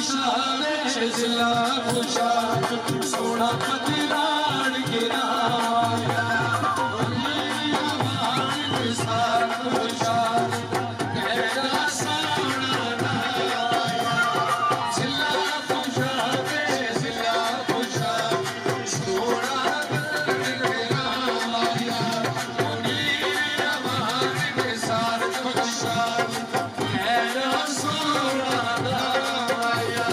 खुशाल जिला खुशाल सोना पतराड़ गिराया खुशाल कहरा सोना लाया जिला खुशाल सोना गिराया मुनीर अमान के साथ खुशाल कहरा सोना लाया।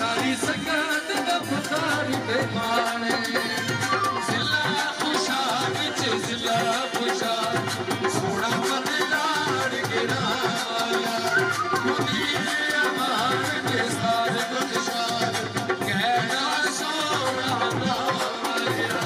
सारी संगत दा पुकार ते माने जिला खुशाल जिला खुशाल सोना पतराड़ गिराया मुनीर अमान के साथ खुशाल कहना सोना लाया।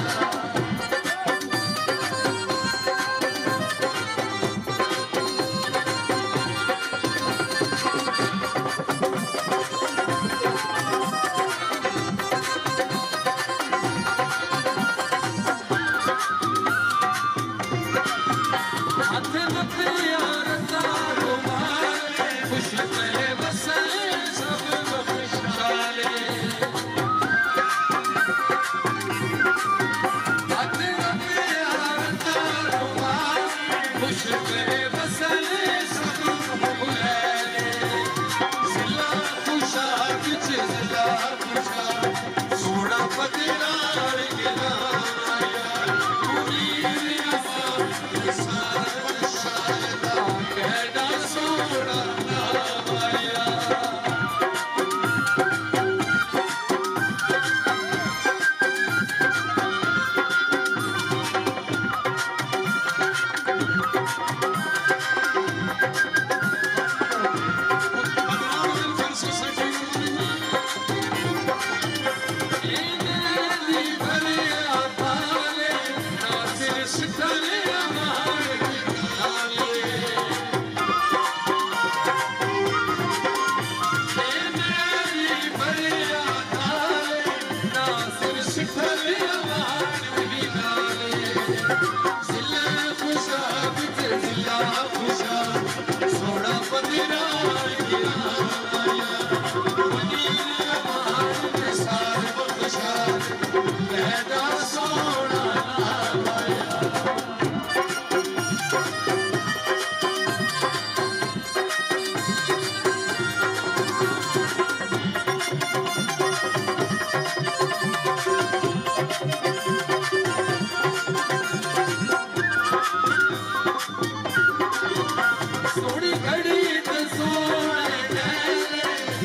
सोना पतराड़ गिराया मुनीर अमान के साथ खुशाल कहना सोना लाया। सोना पतराड़ गिराया मुनीर अमान के साथ खुशाल कहना सोना लाया। सोनी घड़ी ते सोने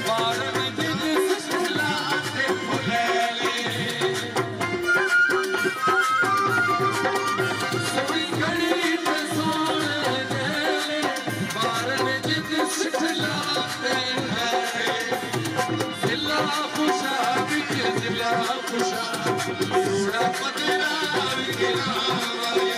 बारन दिन सुलाते फुलेले सोनी घड़ी ते सोने बारन दिन सुलाते जिला खुशाल जिला खुशाल सोना पतराड़ गिराया